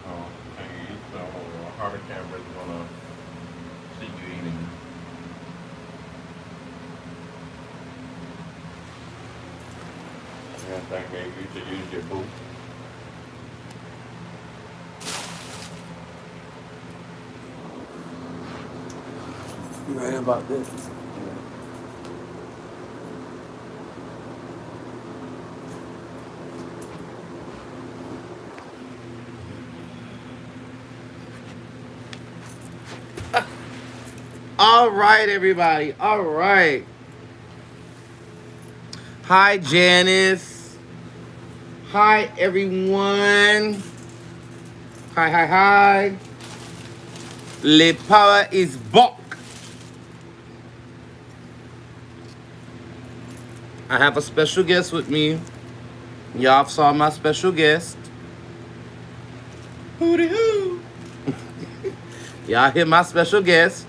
Oh, okay. So how the camera's gonna see you eating? Yeah, I think maybe you should use your boot. You right about this. All right, everybody. All right. Hi, Janice. Hi, everyone. Hi, hi, hi. Le power is back. I have a special guest with me. Y'all saw my special guest. Hooty hoo. Y'all hear my special guest.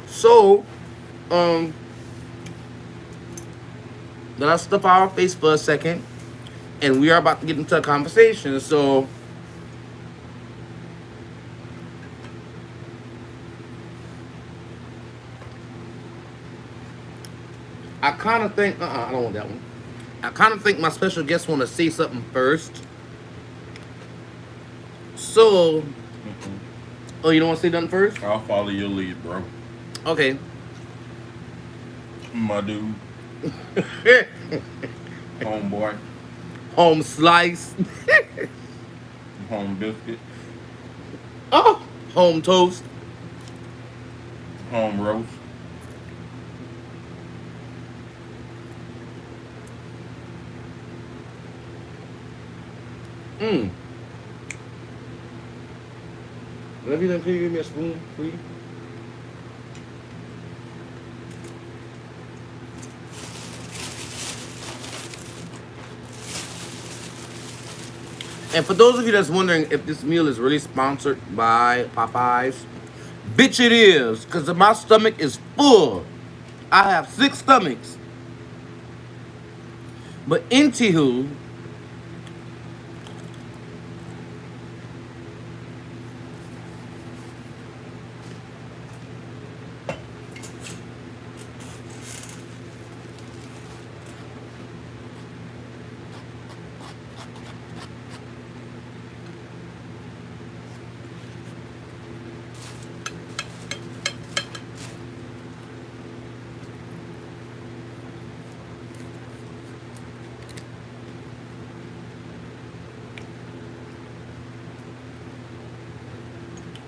So, um, let us step our face for a second, and we are about to get into a conversation. So, I kind of think, I don't want that one. I kind of think my special guest want to say something first. So, oh, you don't want to say nothing first? I'll follow your lead, bro. Okay. My dude, homeboy, Home slice. home biscuit, Oh, home toast. home roast. Mmm. Let me can you give me a spoon, please? And for those of you that's wondering if this meal is really sponsored by Popeyes, bitch it is, because my stomach is full. I have 6 stomachs. But anywho,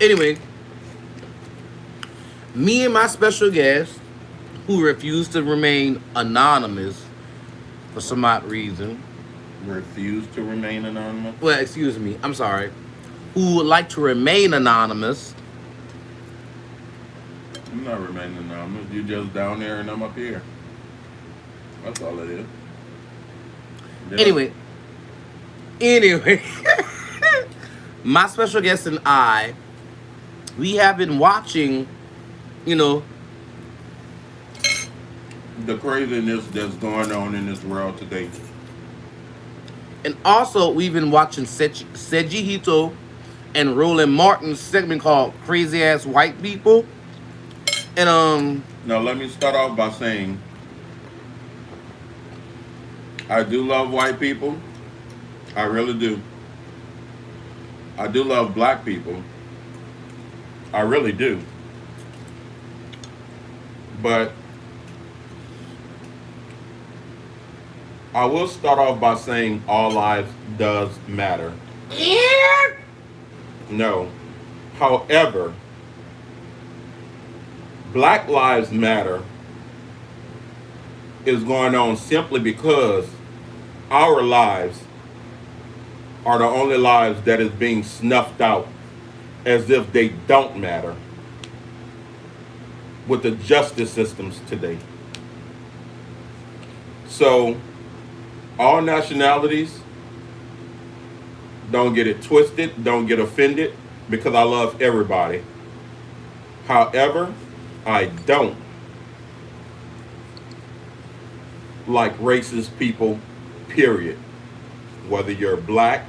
anyway, me and my special guest, who refused to remain anonymous for some odd reason, Refuse to remain anonymous. well, excuse me, I'm sorry, who would like to remain anonymous. I'm not remaining anonymous. You just down there and I'm up here. That's all it is. Yeah. Anyway, my special guest and I, we have been watching, you know, The craziness that's going on in this world today. and also we've been watching Seiji Hito and Roland Martin's segment called Crazy Ass White People. And Now, let me start off by saying I do love white people. I really do. I do love black people. I really do. But I will start off by saying all lives does matter. No. However, Black Lives Matter is going on simply because our lives are the only lives that is being snuffed out as if they don't matter with the justice systems today. So All nationalities, don't get it twisted, don't get offended, because I love everybody. However, I don't like racist people, period. Whether you're black,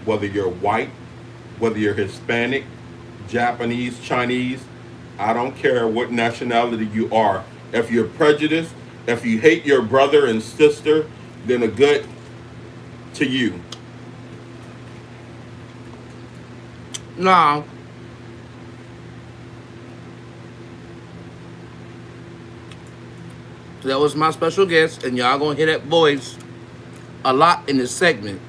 whether you're white, whether you're Hispanic, Japanese, Chinese, I don't care what nationality you are. If you're prejudiced, if you hate your brother and sister, then a good to you. Now, that was my special guest, and y'all gonna hear that voice a lot in this segment.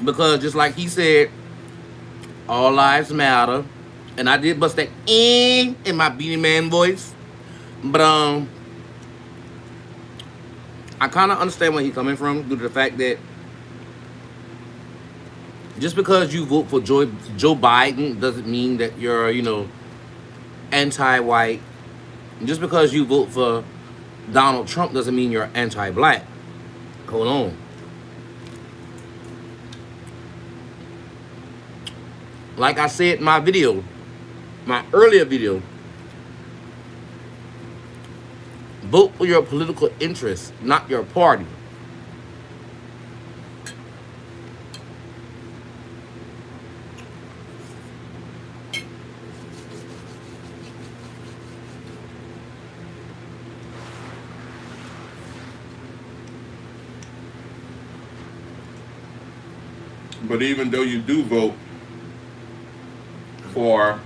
Because just like he said, all lives matter. And I did bust that in my Beanie Man voice. But I kinda understand where he's coming from due to the fact that just because you vote for Joe Biden doesn't mean that you're, anti-white. Just because you vote for Donald Trump doesn't mean you're anti-black. Hold on. Like I said in my video, my earlier video, vote for your political interests, not your party. But even though you do vote for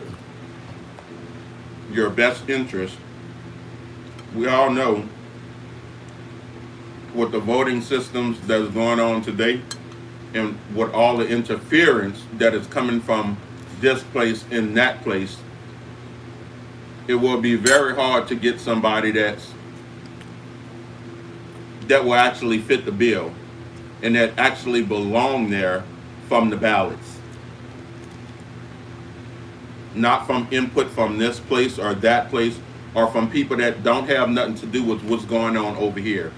your best interest, we all know with the voting systems that's going on today and with all the interference that is coming from this place and that place, it will be very hard to get somebody that will actually fit the bill and that actually belong there from the ballots. Not from input from this place or that place or from people that don't have nothing to do with what's going on over here.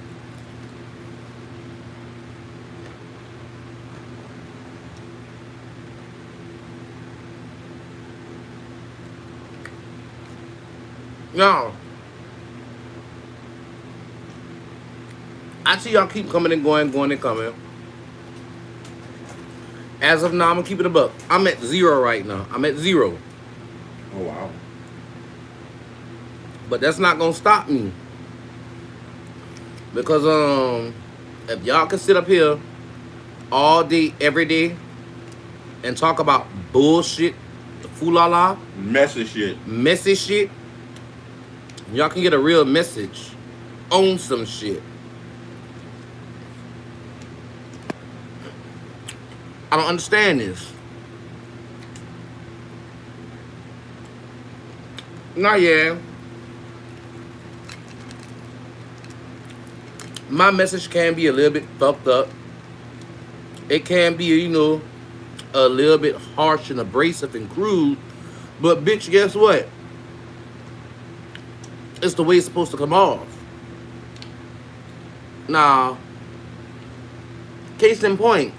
Now, I see y'all keep coming and going and coming. As of now, I'm gonna keep it a buck. I'm at 0 right now. I'm at 0. Oh wow. But that's not gonna stop me. Because if y'all can sit up here all day, every day, and talk about bullshit, foolala, messy shit, y'all can get a real message on some shit. I don't understand this. Nah, yeah. My message can be a little bit fucked up. It can be, a little bit harsh and abrasive and crude. But bitch, guess what? It's the way it's supposed to come off. Now, case in point,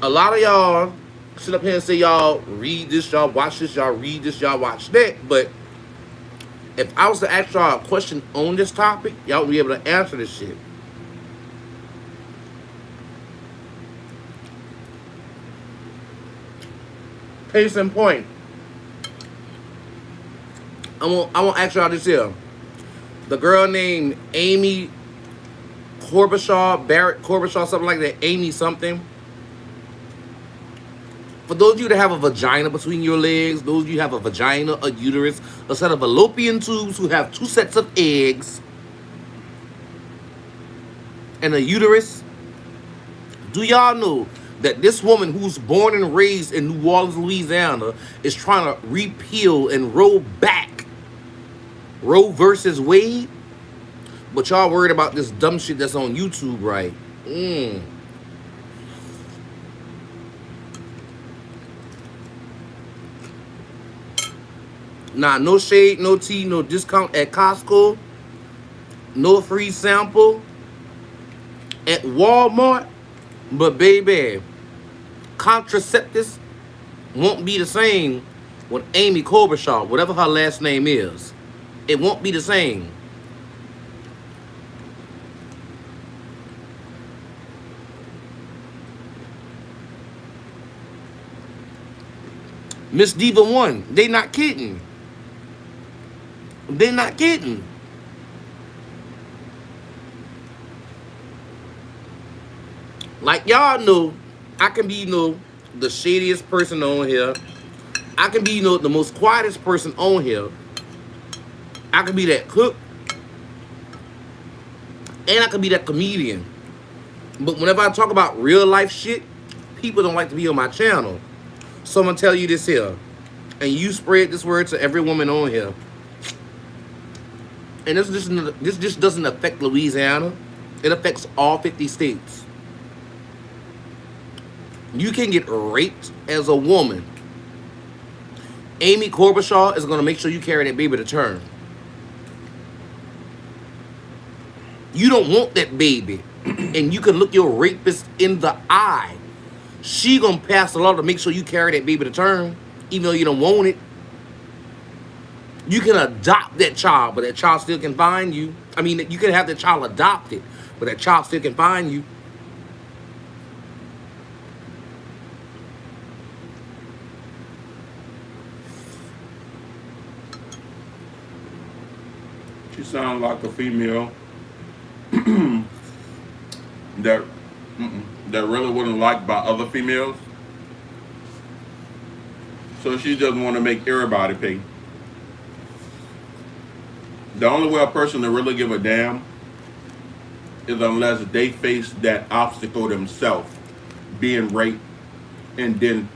a lot of y'all sit up here and say y'all read this, y'all watch this, y'all read this, y'all watch that. But if I was to ask y'all a question on this topic, y'all would be able to answer this shit. Case in point, I won't ask y'all this here. The girl named Amy Barrett Corbishaw, something like that, Amy something. For those of you that have a vagina between your legs, those of you who have a vagina, a uterus, a set of fallopian tubes who have 2 sets of eggs, and a uterus, do y'all know that this woman who's born and raised in New Orleans, Louisiana, is trying to repeal and roll back Roe versus Wade? But y'all worried about this dumb shit that's on YouTube, right? Nah, no shade, no tea, no discount at Costco. no free sample at Walmart. But baby, contraceptives won't be the same with Amy Klobuchar, whatever her last name is. It won't be the same. Miss Diva One, they not kidding. They not kidding. Like y'all know, I can be, the shadiest person on here. I can be, the most quietest person on here. I can be that cook. And I can be that comedian. But whenever I talk about real life shit, people don't like to be on my channel. So I'm gonna tell you this here. And you spread this word to every woman on here. And this just doesn't affect Louisiana. It affects all 50 states. You can get raped as a woman. Amy Klobuchar is gonna make sure you carry that baby to term. You don't want that baby. And you can look your rapist in the eye. She gonna pass a law to make sure you carry that baby to term, even though you don't want it. You can adopt that child, but that child still can find you. I mean, you can have that child adopted, but that child still can find you. She sounds like a female that that really wasn't liked by other females. So she doesn't want to make everybody pay. The only way a person to really give a damn is unless they face that obstacle themselves, being raped, and then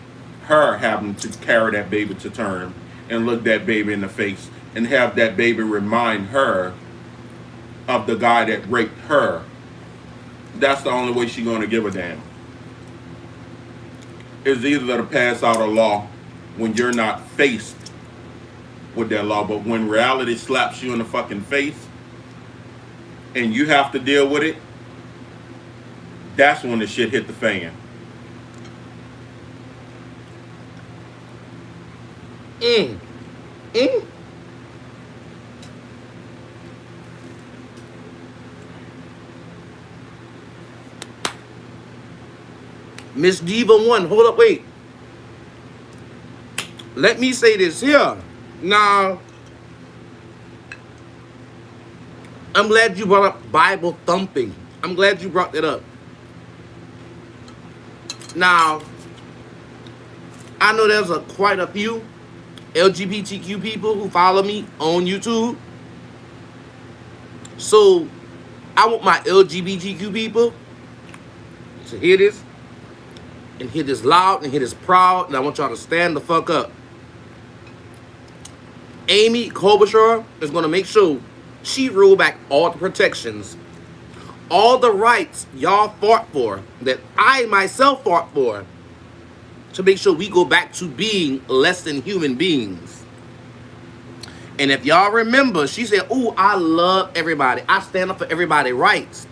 her having to carry that baby to term and look that baby in the face and have that baby remind her of the guy that raped her. That's the only way she's going to give a damn. Is either to pass out a law when you're not faced with that law, but when reality slaps you in the fucking face and you have to deal with it, that's when the shit hit the fan. Miss Diva One, hold up, wait. Let me say this here. Now, I'm glad you brought up Bible thumping. I'm glad you brought that up. Now, I know there's quite a few LGBTQ people who follow me on YouTube. So, I want my LGBTQ people to hear this, and hear this loud, and hear this proud, and I want y'all to stand the fuck up. Amy Klobuchar is going to make sure she roll back all the protections, all the rights y'all fought for, that I myself fought for, to make sure we go back to being less than human beings. And if y'all remember, she said, "Ooh, I love everybody. I stand up for everybody's rights."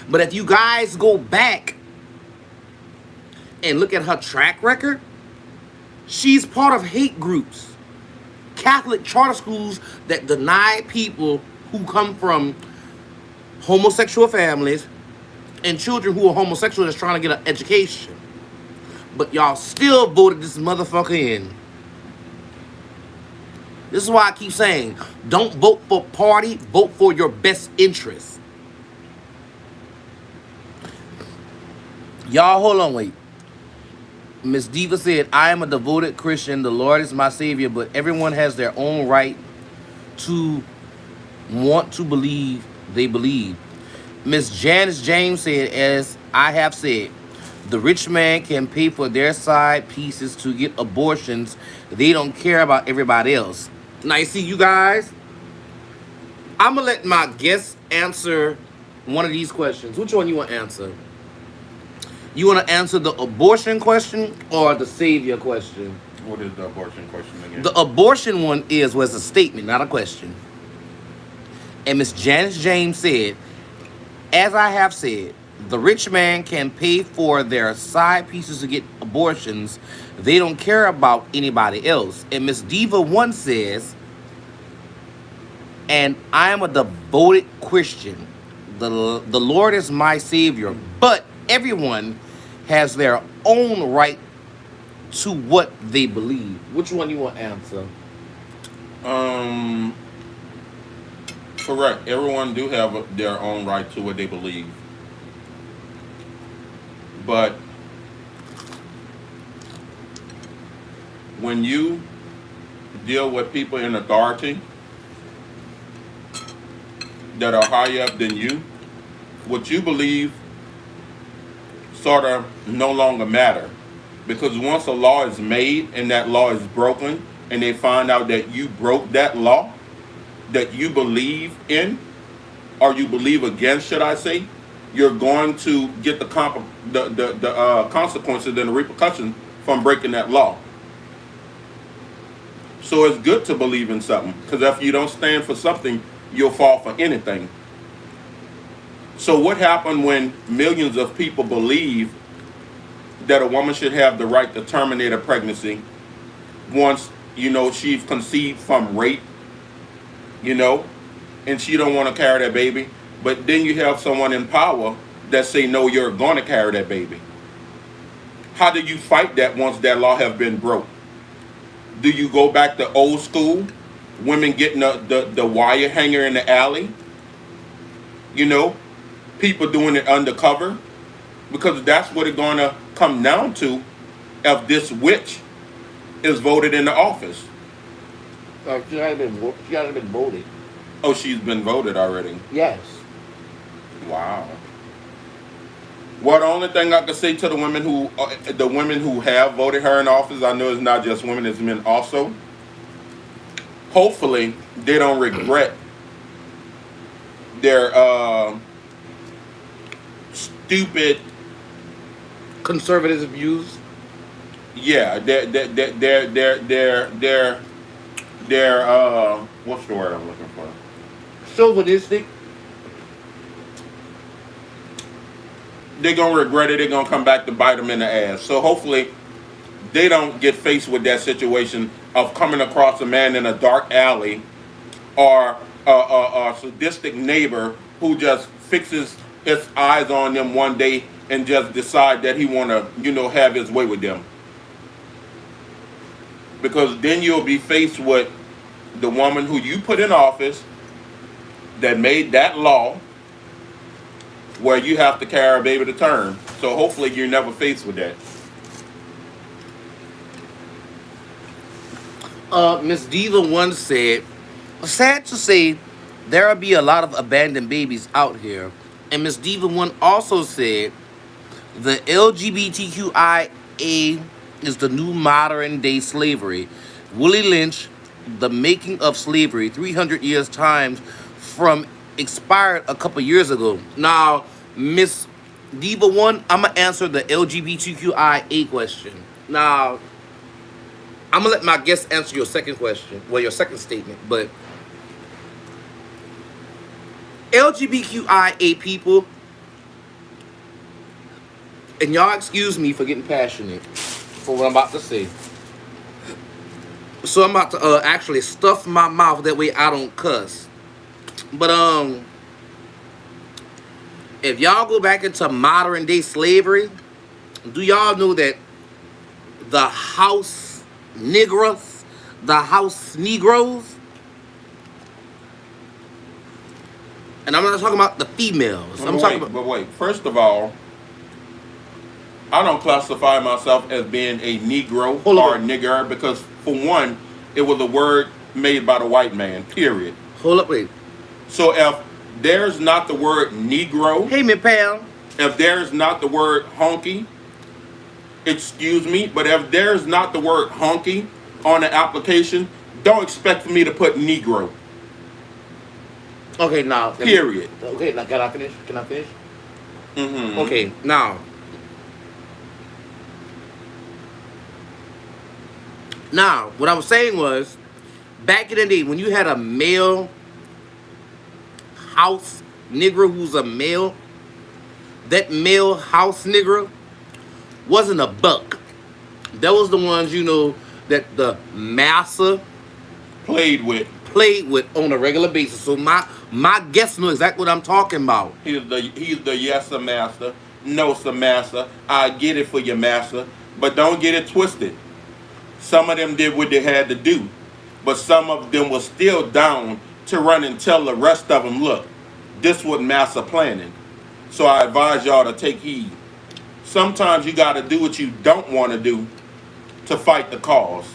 But if you guys go back and look at her track record, she's part of hate groups, Catholic charter schools that deny people who come from homosexual families and children who are homosexual that's trying to get an education. But y'all still voted this motherfucker in. This is why I keep saying, don't vote for party, vote for your best interest. Y'all, hold on, wait. Miss Diva said, "I am a devoted Christian. The Lord is my Savior, but everyone has their own right to want to believe they believe." Miss Janice James said, "As I have said, the rich man can pay for their side pieces to get abortions. They don't care about everybody else." Now, you see, you guys, I'm going to let my guests answer one of these questions. Which one you want to answer? You want to answer the abortion question or the savior question? What is the abortion question again? The abortion one was a statement, not a question. And Miss Janice James said, as I have said, the rich man can pay for their side pieces to get abortions. They don't care about anybody else. And Miss Diva One says, and I am a devoted Christian. The Lord is my Savior. But everyone has their own right to what they believe. Which one you want to answer? Um, Correct. Everyone do have their own right to what they believe, but when you deal with people in authority that are higher up than you, what you believe sort of no longer matter, because once a law is made and that law is broken, and they find out that you broke that law that you believe in, or you believe against, should I say, you're going to get the consequences and the repercussions from breaking that law. So it's good to believe in something, because if you don't stand for something, you'll fall for anything. So what happened when millions of people believe that a woman should have the right to terminate a pregnancy once, she's conceived from rape, and she don't want to carry that baby, but then you have someone in power that say, no, you're going to carry that baby. How do you fight that once that law have been broke? Do you go back to old school, women getting the wire hanger in the alley, people doing it undercover? Because that's what it's going to come down to if this witch is voted into office. She hasn't been voted. Oh, she's been voted already. Yes. Wow. Well, the only thing I can say to the women who have voted her in office, I know it's not just women, it's men also. Hopefully, they don't regret their stupid conservative views. Yeah, their what's the word I'm looking for? Chauvinistic. They're gonna regret it. They're gonna come back to bite them in the ass. So hopefully, they don't get faced with that situation of coming across a man in a dark alley or a sadistic neighbor who just fixes his eyes on them one day and just decide that he want to, have his way with them. Because then you'll be faced with the woman who you put in office that made that law where you have to carry a baby to term. So hopefully you're never faced with that. Miss Diva once said, sad to say, there'll be a lot of abandoned babies out here. And Miss Diva One also said, the LGBTQIA is the new modern day slavery. Willie Lynch, The Making of Slavery, 300 years times from expired a couple years ago. Now, Miss Diva One, I'm going to answer the LGBTQIA question. Now, I'm going to let my guest answer your second question. Well, your second statement. But LGBTQIA people, and y'all excuse me for getting passionate for what I'm about to say. So I'm about to actually stuff my mouth, that way I don't cuss. But if y'all go back into modern day slavery, do y'all know that the house Negroes, and I'm not talking about the females. But wait. First of all, I don't classify myself as being a Negro or a nigger because, for one, it was a word made by the white man, period. Hold up, wait. So if there's not the word Negro, hey, me pal. If there's not the word honky, excuse me, but if there's not the word honky on the application, don't expect for me to put Negro. Okay, now. Period. Okay, now can I finish? Mm-hmm. Okay, now. Now, what I was saying was, back in the day, when you had a male house nigger who's a male, that male house nigger wasn't a buck. That was the ones, that the massa played with on a regular basis. So my guest knows exactly what I'm talking about. He's the yes sir master, no sir master. I get it for your master, but don't get it twisted. Some of them did what they had to do, but some of them were still down to run and tell the rest of them, look, this was master planning. So I advise y'all to take heed. Sometimes you got to do what you don't want to do to fight the cause.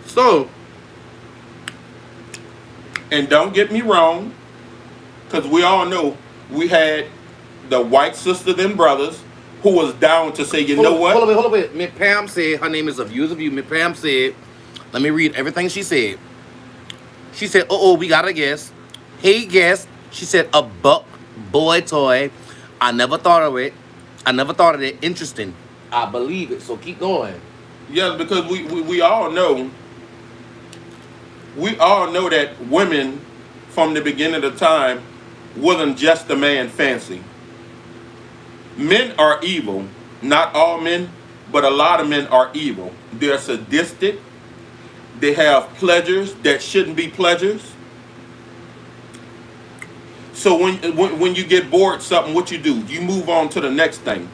So, and don't get me wrong, because we all know we had the white sisters and brothers who was down to say, you know what? Hold on. Miss Pam said, her name is Of Views of You. Miss Pam said, let me read everything she said. She said, we got a guest. Hey, guest. She said, a buck boy toy. I never thought of it. Interesting. I believe it. So keep going. Yes, because we all know. We all know that women from the beginning of time wasn't just a man fancy. Men are evil. Not all men, but a lot of men are evil. They're sadistic. They have pleasures that shouldn't be pleasures. So when you get bored something, what you do? You move on to the next thing.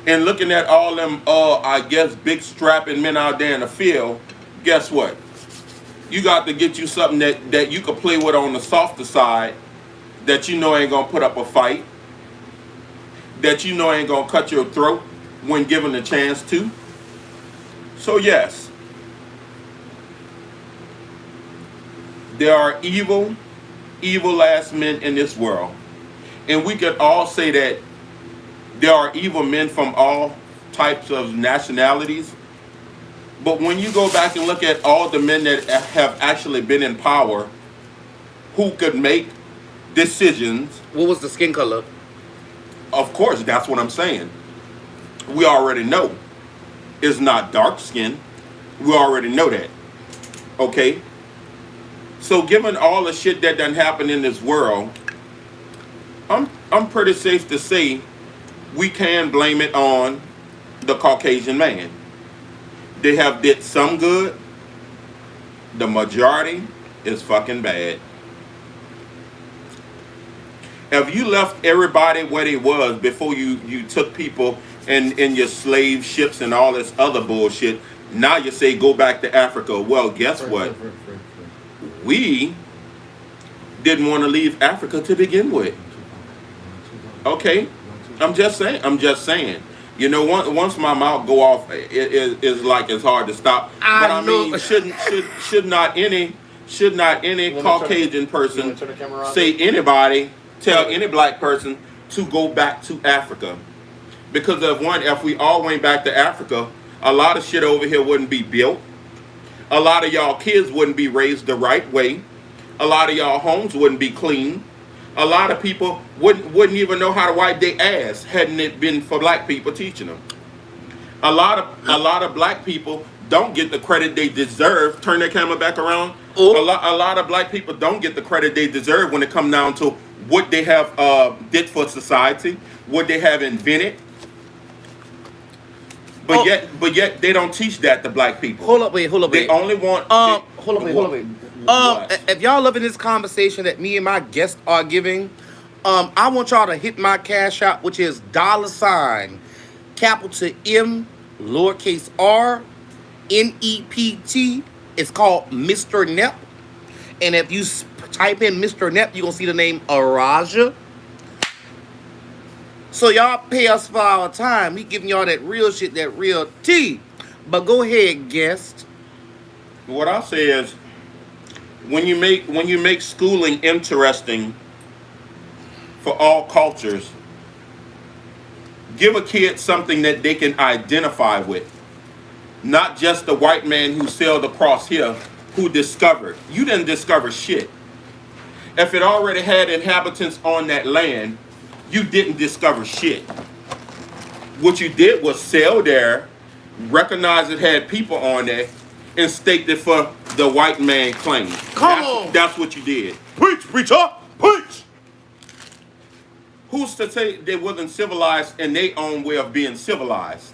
And looking at all them, I guess, big strapping men out there in the field, guess what? You got to get you something that you can play with on the softer side, that you know ain't going to put up a fight, that you know ain't going to cut your throat when given the chance to. So yes, there are evil ass men in this world. And we could all say that there are evil men from all types of nationalities. But when you go back and look at all the men that have actually been in power, who could make decisions. What was the skin color? Of course, that's what I'm saying. We already know it's not dark skin. We already know that. Okay? So given all the shit that done happened in this world, I'm pretty safe to say we can blame it on the Caucasian man. They have did some good. The majority is fucking bad. If you left everybody where they was before you took people in your slave ships and all this other bullshit, now you say go back to Africa. Well, guess what? We didn't want to leave Africa to begin with. Okay? I'm just saying. You know, once my mouth go off, it's like it's hard to stop. But I mean, should not any Caucasian person say anybody tell any black person to go back to Africa? Because if we all went back to Africa, a lot of shit over here wouldn't be built. A lot of y'all kids wouldn't be raised the right way. A lot of y'all homes wouldn't be clean. A lot of people wouldn't even know how to wipe their ass hadn't it been for black people teaching them. A lot of black people don't get the credit they deserve. Turn that camera back around. A lot of black people don't get the credit they deserve when it comes down to what they have did for society, what they have invented. But yet they don't teach that to black people. Hold up, wait. They only want. Hold up. If y'all loving this conversation that me and my guests are giving, I want y'all to hit my cash app, which is $ capital M lowercase r NEPT. It's called Mr. Nep. And if you type in Mr. Nep, you're gonna see the name Araja. So y'all pay us for our time. We giving y'all that real shit, that real tea. But go ahead, guest. What I'll say is, when you make schooling interesting for all cultures, give a kid something that they can identify with. Not just the white man who sailed across here who discovered. You didn't discover shit. If it already had inhabitants on that land, you didn't discover shit. What you did was sail there, recognize it had people on there, and staked it for the white man claimed. Come on. That's what you did. Preach, preacher, preach. Who's to say they wasn't civilized in their own way of being civilized?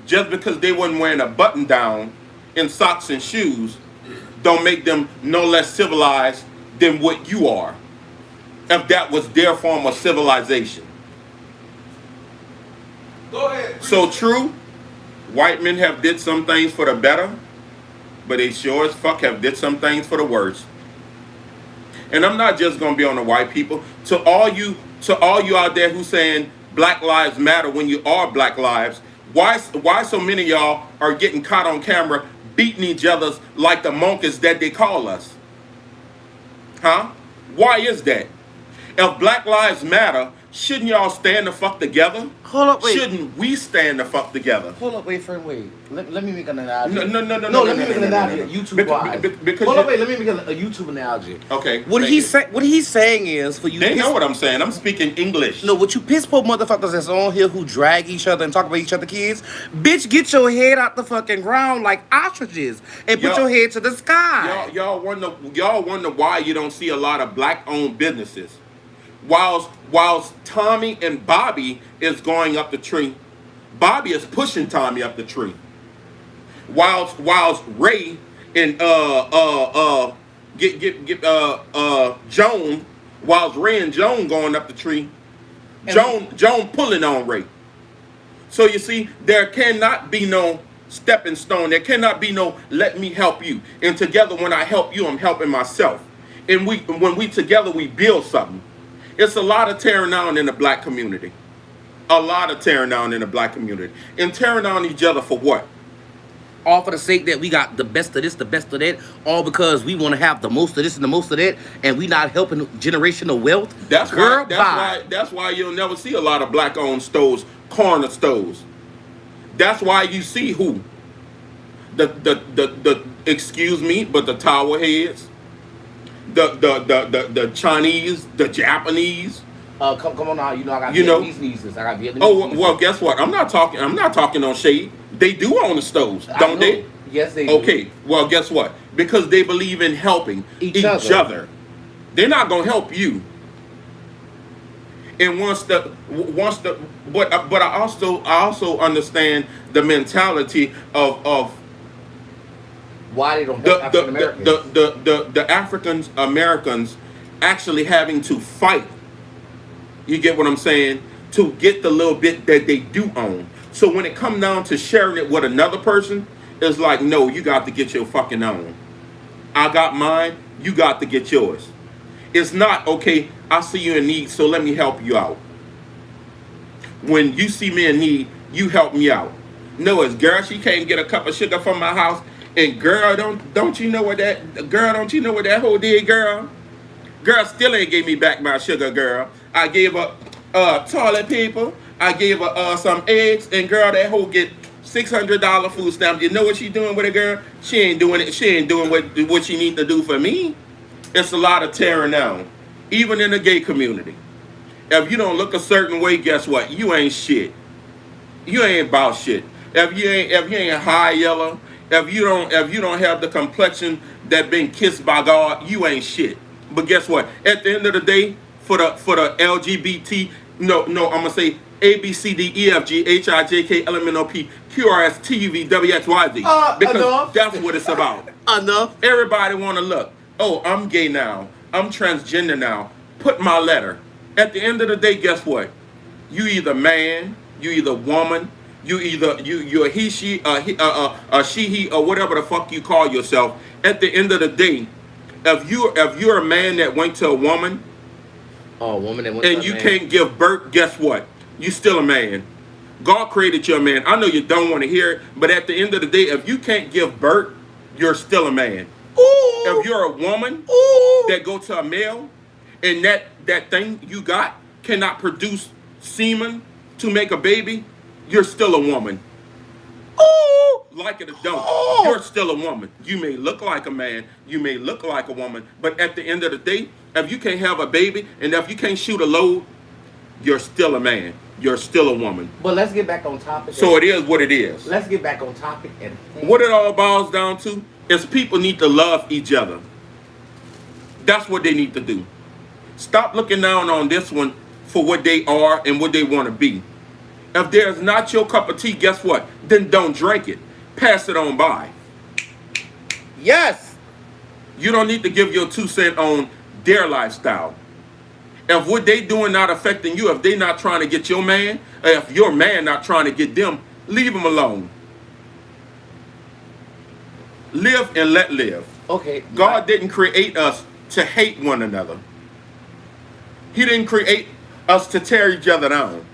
Just because they wasn't wearing a button down in socks and shoes, don't make them no less civilized than what you are. If that was their form of civilization. Go ahead. So true, white men have did some things for the better, but they sure as fuck have did some things for the worse. And I'm not just gonna be on the white people. To all you out there who saying Black Lives Matter when you are Black Lives, why so many of y'all are getting caught on camera beating each other like the monkeys that they call us? Huh? Why is that? If Black Lives Matter, shouldn't y'all stand the fuck together? Hold up, wait. Shouldn't we stand the fuck together? Hold up, wait, friend, wait. Let me make an analogy. No. Let me make an analogy. YouTube wise. Hold up, wait. Let me make a YouTube analogy. Okay. What he's saying is for you. They know what I'm saying. I'm speaking English. No, what you piss poor motherfuckers that's on here who drag each other and talk about each other kids, bitch, get your head out the fucking ground like ostriches and put your head to the sky. Y'all wonder why you don't see a lot of black-owned businesses. Whilst Tommy and Bobby is going up the tree, Bobby is pushing Tommy up the tree. Whilst Ray and Joan, whilst Ray and Joan going up the tree, Joan pulling on Ray. So you see, there cannot be no stepping stone. There cannot be no let me help you. And together, when I help you, I'm helping myself. And when we together, we build something. It's a lot of tearing down in the black community. A lot of tearing down in the black community. And tearing down each other for what? All for the sake that we got the best of this, the best of that, all because we want to have the most of this and the most of that, and we not helping generational wealth. That's why you'll never see a lot of black-owned stores, corner stores. That's why you see who? The excuse me, but the tower heads. The Chinese, the Japanese. Come on now, I got Vietnamese nieces. I got Vietnamese. Oh well, guess what? I'm not talking on shade. They do own the stores, don't they? Yes, they do. Okay, well, guess what? Because they believe in helping each other. They're not gonna help you. And but I also understand the mentality of why they don't help African Americans. The African Americans actually having to fight. You get what I'm saying? To get the little bit that they do own. So when it comes down to sharing it with another person, it's like, no, you got to get your fucking own. I got mine, you got to get yours. It's not, okay, I see you in need, so let me help you out. When you see me in need, you help me out. No, it's girl, she can't get a cup of sugar from my house. And girl, don't you know what that hoe did, girl? Girl still ain't gave me back my sugar, girl. I gave her toilet paper. I gave her some eggs, and girl, that hoe get $600 food stamps. You know what she doing with it, girl? She ain't doing it. She ain't doing what she need to do for me. It's a lot of tearing down, even in the gay community. If you don't look a certain way, guess what? You ain't shit. You ain't about shit. If you ain't high yellow, if you don't have the complexion that been kissed by God, you ain't shit. But guess what? At the end of the day, for the LGBT, no, I'm gonna say A, B, C, D, E, F, G, H, I, J, K, L, M, N, O, P, Q, R, S, T, U, V, W, X, Y, Z. Because enough. That's what it's about. Enough. Everybody wanna look. Oh, I'm gay now. I'm transgender now. Put my letter. At the end of the day, guess what? You either man, you either woman, you're a he, she, a she, he, or whatever the fuck you call yourself. At the end of the day, if you're a man that went to a woman, and you can't give birth, guess what? You still a man. God created you a man. I know you don't want to hear it, but at the end of the day, if you can't give birth, you're still a man. Ooh. If you're a woman that go to a male, and that thing you got cannot produce semen to make a baby, you're still a woman. Ooh. Like it or don't, Ooh. you're still a woman. You may look like a man, you may look like a woman, but at the end of the day, if you can't have a baby and if you can't shoot a load, you're still a man. You're still a woman. But let's get back on topic. So it is what it is. Let's get back on topic. And what it all boils down to, is people need to love each other. That's what they need to do. Stop looking down on this one for what they are and what they want to be. If there's not your cup of tea, guess what? Then don't drink it. Pass it on by. Yes. You don't need to give your 2 cents on their lifestyle. If what they doing not affecting you, if they not trying to get your man, or if your man not trying to get them, leave them alone. Live and let live. Okay. God didn't create us to hate one another. He didn't create us to tear each other down.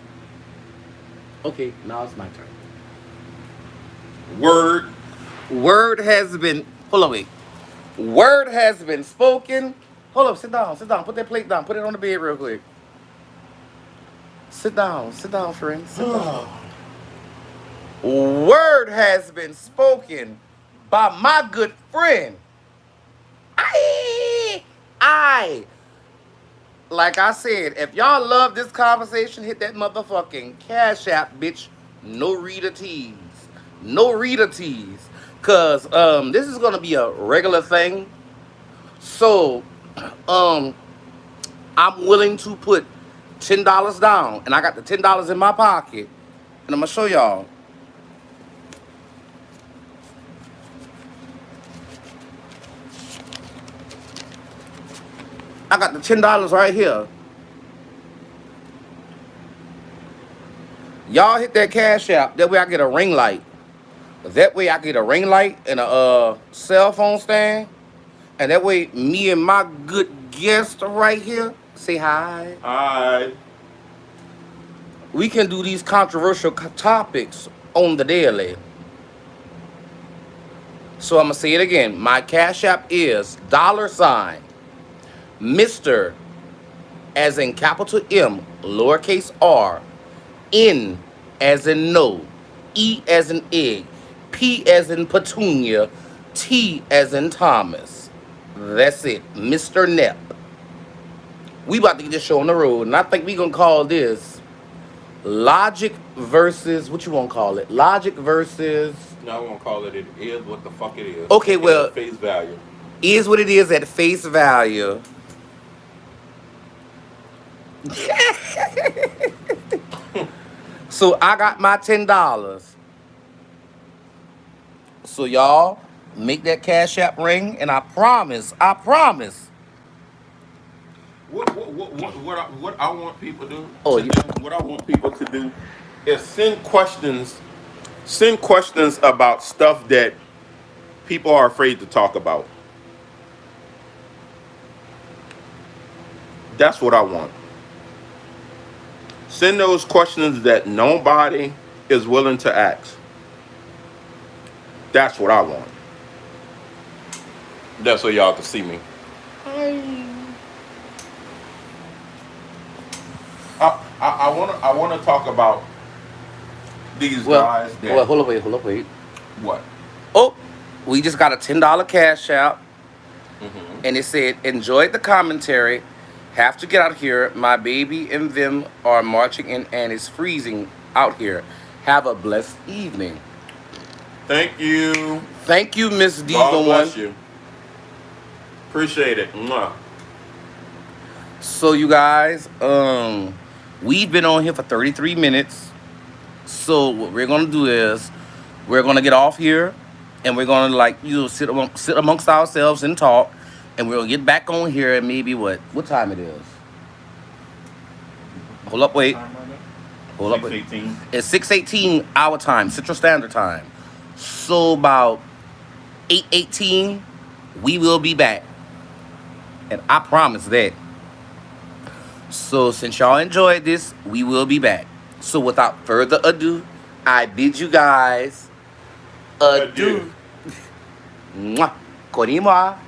Okay, now it's my turn. Word. Word has been. Hold on, wait. Word has been spoken. Hold up, sit down, put that plate down, put it on the bed real quick. Sit down, friend, sit down. Word has been spoken by my good friend. I. Like I said, if y'all love this conversation, hit that motherfucking Cash App, bitch. No Rita teas. No Rita teas. Cause this is gonna be a regular thing. So I'm willing to put $10 down. And I got the $10 in my pocket. And I'm gonna show y'all. I got the $10 right here. Y'all hit that Cash App. That way I get a ring light. That way I get a ring light and a cell phone stand. And that way me and my good guest right here say hi. Hi. We can do these controversial topics on the daily. So I'm going to say it again. My Cash App is $ Mr. as in capital M, lowercase r, N as in no, E as in egg, P as in petunia, T as in Thomas. That's it. Mr. Nep. We about to get this show on the road, and I think we going to call this Logic versus, what you want to call it? Logic versus... No, I won't call it. It is what the fuck it is. Okay, well... Face value. Is what it is at face value. So I got my $10. So y'all make that Cash App ring, and I promise. What I want people to do, Oh, what I want people to do is send questions about stuff that people are afraid to talk about. That's what I want. Send those questions that nobody is willing to ask. That's what I want. That's so y'all can see me. I want to talk about these guys that... Well, hold up, wait. What? Oh, we just got a $10 Cash App. And it said, enjoyed the commentary. Have to get out here. My baby and them are marching in and it's freezing out here. Have a blessed evening. Thank you. Thank you, Miss D. God bless you. Appreciate it. Mwah. So you guys, we've been on here for 33 minutes. So what we're gonna do is we're gonna get off here and we're gonna sit amongst ourselves and talk, and we'll get back on here at maybe what time it is. Hold up, wait. Hold up, wait. 6:18. It's 6:18 our time, Central Standard Time. So about 8:18, we will be back, and I promise that. So since y'all enjoyed this, we will be back. So without further ado, I bid you guys adieu. Mwah. Konniwa.